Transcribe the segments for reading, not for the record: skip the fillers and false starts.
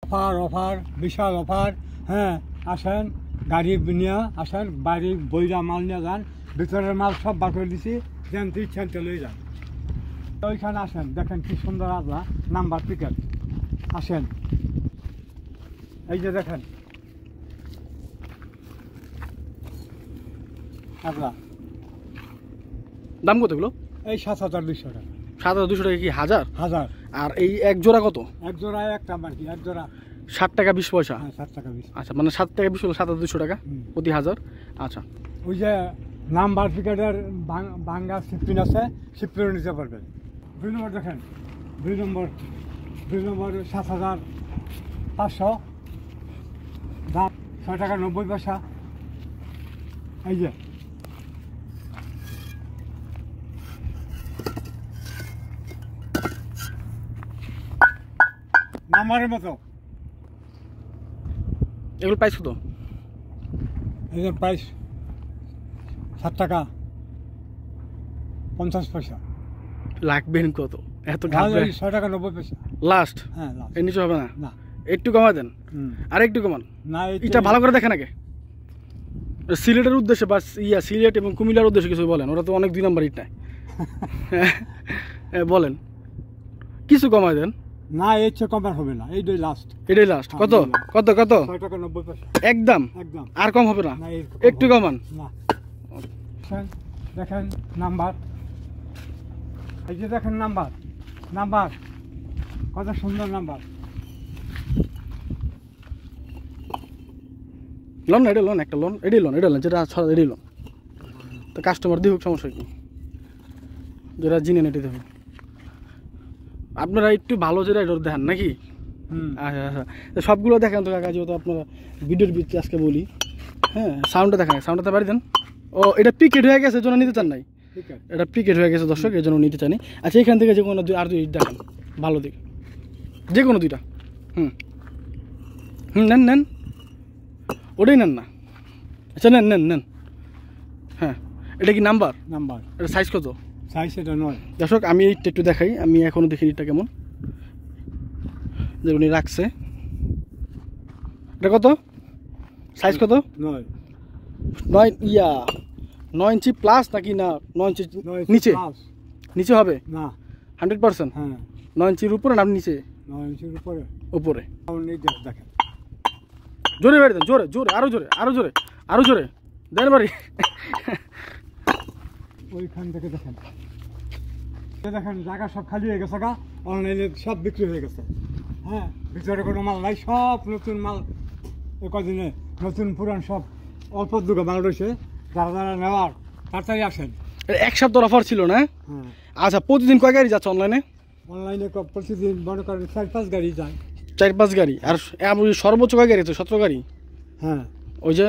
Offer offer বিশাল offer. হ্যাঁ, আসেন গাড়ি নিয়ে আসেন, বাড়ির বইরা মাল নিয়ে যান, ভিতরের মাল সব বার করে দিছি, যেন তুই ইচ্ছা লয়ে যান। ওইখানে আসেন, দেখেন কি সুন্দর আজলা নাম্বার পিকেট। আসেন, এই যে দেখেন আজলা। দাম কত এগুলো? এই 7,200 টাকা। 7,200 টাকা কি হাজার? হাজার। আর এই এক জোড়া কত? এক জোড়ায় একটা আর কি, এক জোড়া 7 টাকা 20 পয়সা। হ্যাঁ, 7 টাকা 20। আচ্ছা, মানে 7 টাকা 20 হলো 7,200 টাকা প্রতি হাজার। আচ্ছা, ওই যে নাম্বার পিকেটের ভাঙ্গা সিপ্রিন আছে, সিপ্রিন নিতে পারবেন। 2 নম্বর দেখেন, 2 নম্বর 7,500, দাম 6 টাকা 90 পয়সা। এই যে নাম্বারের মতো। এগুলো প্রাইস কত? এই যে প্রাইস 7 টাকা 50 পয়সা। লাগবেন কত? এত ঘাটবে? 6 টাকা 90 পয়সা লাস্ট? হ্যাঁ, লাস্ট। এর নিচে হবে না? না, একটু কমায় দেন, আর একটু কমান। না, এটা ভালো করে দেখেন আগে। সিলেটের উদ্দেশ্যে বা সিলেট এবং কুমিল্লার উদ্দেশ্যে কিছু বলেন, ওরা তো অনেক 2 নম্বর ইট নেয়। বলেন, কিছু কমায় দেন। না, এর চেয়ে কমার হবে না, এইটাই লাস্ট। এটাই লাস্ট। কত কত কত? 6 টাকা 90 পয়সা একদম? একদম। আর কম হবে না? না, একটু কমান না। দেখেন নাম্বার, এই যে দেখেন নাম্বার, নাম্বার কত সুন্দর নাম্বার। লোন না, এটা লোন, একটা লোন, এটাই লোন, এটা লোন, যেটা এটাই লোন। তো কাস্টমার দিয়ে হোক, সমস্যা কি, যেটা জিনে নেটে দেবে। আপনারা একটু ভালো যেটা এটা দেখেন নাকি? আচ্ছা আচ্ছা, সবগুলো দেখেন তো কাকা, যেহেতু আপনারা ভিডিওর ভিতরে আজকে বলি। হ্যাঁ, সাউন্ডটা দেখেন, সাউন্ডটা বাড়ি দেন। ও, এটা পিকেট হয়ে গেছে, জন্য নিতে চান নাই? এটা পিকেট হয়ে গেছে দর্শক, এর জন্য নিতে চানি। আচ্ছা, এখান থেকে যে কোনো আর 2 দেখান ভালো দিক, যে কোনো 2টা। নেন নেন, ওটাই নেন না। আচ্ছা, নেন নেন নেন। হ্যাঁ, এটা কি নাম্বার? নাম্বার। এটা সাইজ কত? সাইজ এটা নয়। দর্শক, আমি এইটা একটু দেখাই, আমি এখনও দেখিনি এটা কেমন, যে উনি রাখছে। এটা কত? সাইজ কত? 9 9 ইঞ্চি প্লাস নাকি? না, 9 ইঞ্চি নিচে? নিচে হবে না, 100%? হ্যাঁ, 9 ইঞ্চির উপরে না নিচে? 9 ইঞ্চির উপরে। উপরে। দেখেন, জোরে বাড়ি দেন, জোরে জোরে, আরো জোরে, আরো জোরে, আরো জোরে দেন বাড়ি। ওইখান থেকে দেখেন, দেখেন জায়গা সব খালি হয়ে গেছে, অনলাইনে সব বিক্রি হয়ে গেছে। হ্যাঁ, ভিতরে কোনো মাল নাই, সব নতুন মাল। কদিনে নতুন পুরান সব অল্প দুটো মাল রয়েছে, যারা যারা নেওয়ার তাড়াতাড়ি আসেন। এক সপ্তাহ অফার ছিল না? হ্যাঁ। আচ্ছা, প্রতিদিন কয় গাড়ি যাচ্ছে অনলাইনে? অনলাইনে প্রতিদিন মনে করেন 4-5 গাড়ি যায়। 4-5 গাড়ি। আর সর্বোচ্চ কয় গাড়ি আছে? 17 গাড়ি। হ্যাঁ, ওই যে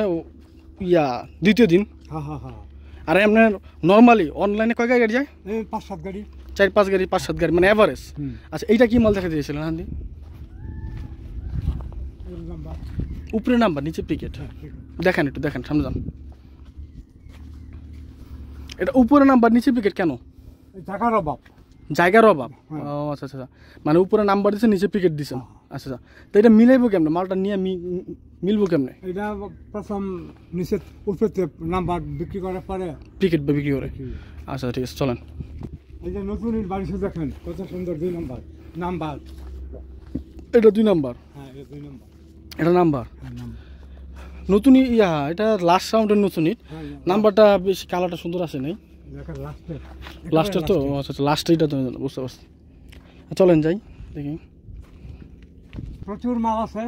দ্বিতীয় দিন। হ্যাঁ হ্যাঁ হ্যাঁ। আর আপনার নর্মালি অনলাইনে কয় গাড়ি যায়? 5-7 গাড়ি। 4-5 গাড়ি, 5-7 গাড়ি, মানে অ্যাভারেজ। আচ্ছা, এইটা কি মাল দেখা দিয়েছিলেন হান্দি? উপরে নাম্বার, নিচে পিকেট। দেখেন, একটু দেখেন, সামনে যান। এটা উপরে নাম্বার, নিচে পিকেট কেন? জায়গার অভাব। জায়গার অভাব? ও আচ্ছা আচ্ছা, মানে উপরে নাম্বার দিচ্ছে, নিচে পিকেট দিচ্ছেন। আচ্ছা আচ্ছা, তো এটা মিলাইবো কেমনে? মালটা নিয়ে মিলবো কেমনে? এটা প্রথম নিচে উপরে নাম্বার বিক্রি করার পরে পিকেট বিক্রি করে। আচ্ছা, ঠিক আছে, চলেন। এই যে নতুন বাড়িতে দেখেন কত সুন্দর 2 নম্বর নাম্বার। এটা 2 নাম্বার? হ্যাঁ, এটা 2 নম্বর। এটা নাম্বার নতুন? এটা লাস্ট সাউন্ডের নতুন ইট। নাম্বারটা বেশ কালারটা সুন্দর আছে নাই? লাস্টের তো? আচ্ছা আচ্ছা, লাস্টে এটা তো বুঝতে পারছি। চলেন যাই দেখি। প্রচুর মাল আছে,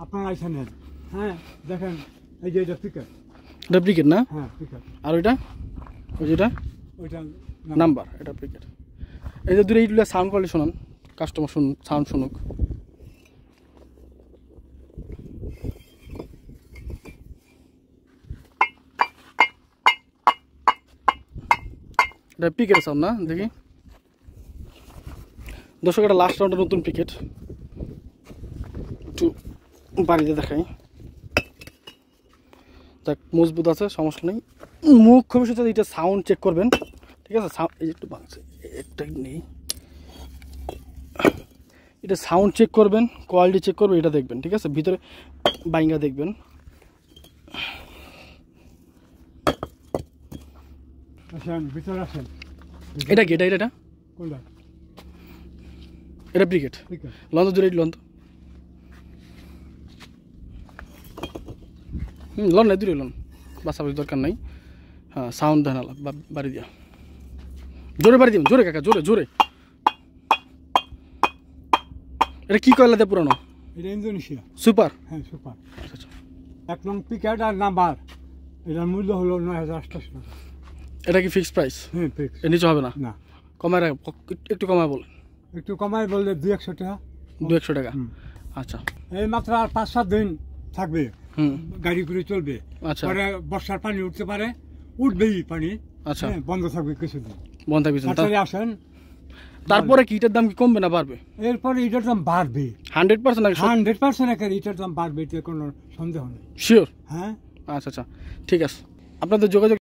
আপনারা এসে নেন। হ্যাঁ, দেখেন, এই যে এটা পিকেট। এটা পিকেট না? হ্যাঁ, পিকেট। আর ওইটা? ওই যেটা ওইটা নাম্বার, এটা পিকেট। এই যে দূরে এইগুলো সাউন্ড কোয়ালিটি শোনান, কাস্টমার সাউন্ড শুনুক। এটা পিকেট সাউন্ড না? দেখি দর্শক, এটা লাস্ট রাউন্ডের নতুন পিকেট, একটু বাড়িতে দেখাই। দেখ, মজবুত আছে, সমস্যা নেই। মুখ খুবই সুন্দর। এটা সাউন্ড চেক করবেন, ঠিক আছে? এই একটু ভাঙছে, একটা নেই, এটা সাউন্ড চেক করবেন, কোয়ালিটি চেক করবেন, এটা দেখবেন, ঠিক আছে? ভিতরে বাইঙ্গা দেখবেন। আসেন ভিতরে আসেন। এটা কি? এটা কোনটা? এটা ব্রিকেট। ঠিক আছে, লন দূরে লন তো। লন নাই, দূরে লন, বাসাবাসি দরকার নাই। হ্যাঁ, সাউন্ড দেন আলা বাড়ি দিয়া, জোরে বাড়ি দিন, জোরে কাকা, জোরে জোরে। এটা কি কয়লা দিয়ে পুরানো? এটা ইন্দোনেশিয়া। সুপার। হ্যাঁ সুপার। আচ্ছা, 1 নং পিকেট আর নাম্বার, এটার মূল্য হলো 9,800 টাকা। এটা কি ফিক্সড প্রাইস? হ্যাঁ ফিক্স। এর নিচে হবে না? না, কমায় একটু কমায় বলেন। একটু কমাই বললে 200-100 টাকা। 200 টাকা। হুম। আচ্ছা। এই মাত্র আর 5-7 দিন থাকবে, হুম। গাড়ি করে চলবে। আচ্ছা। পরে বর্ষার পানি উঠতে পারে, উঠবেই পানি। আচ্ছা। হ্যাঁ, বন্ধ থাকবে কিছুদিন। বন্ধ থাকবে। তাড়াতাড়ি আসেন। তারপরে কি ইটার দাম কি কমবে না বাড়বে? এরপরে এটার দাম বাড়বে 100%? 100% একের এটার দাম বাড়বে, এতে কোনো সন্দেহ নেই। শিওর? হ্যাঁ। আচ্ছা আচ্ছা, ঠিক আছে। আপনাদের যোগাযোগ